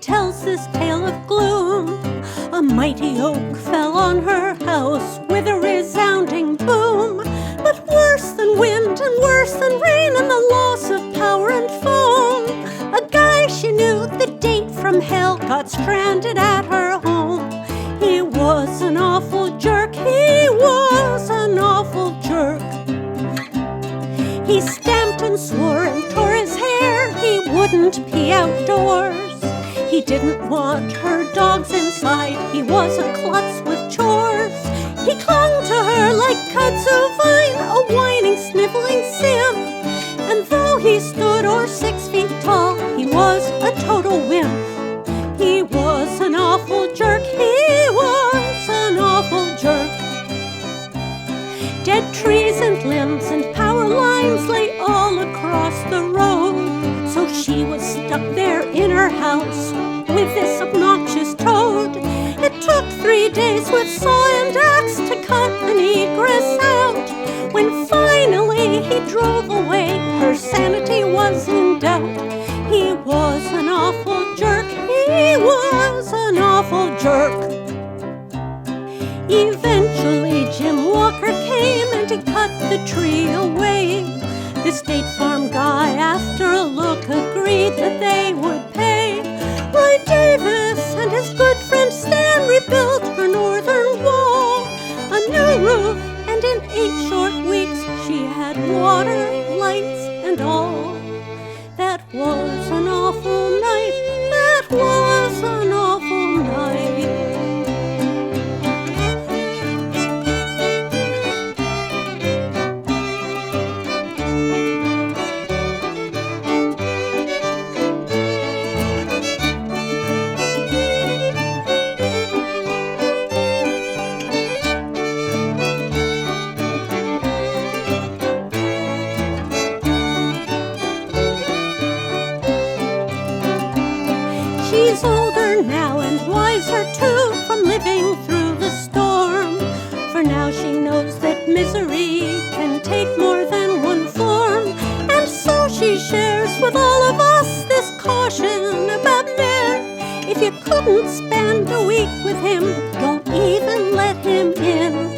tells this tale of gloom. A mighty oak fell on her house with a resounding boom. But worse than wind and worse than rain and the loss of power and foam, a guy she knew, the date from hell, got stranded at her home. He was an awful jerk, he was an awful jerk. He stamped and swore and tore his hair, he wouldn't pee outdoors. He didn't want her dogs inside, he was a klutz with chores. He clung to her like kudzu vine, a whining, sniveling simp. And though he stood o'er 6 feet tall, he was a total wimp. He was an awful jerk, he was an awful jerk. Dead trees and limbs and power lines lay all across the road. So she was stuck there in her house with this obnoxious toad. It took 3 days with saw and axe to cut an egress out. When finally he drove away, her sanity was in doubt. He was an awful jerk, he was an awful jerk. Eventually Jim Walker came and he cut the tree away. The State Farm guy, after a look, agreed that they would pay. Roy Davis and his good friend Stan rebuilt her northern wall, a new roof, and in 8 short weeks she had water, lights, and all. That was an awful night, that was an awful night. She's older now and wiser too from living through the storm. For now she knows that misery can take more than one form. And so she shares with all of us this caution about men. If you couldn't spend a week with him, don't even let him in.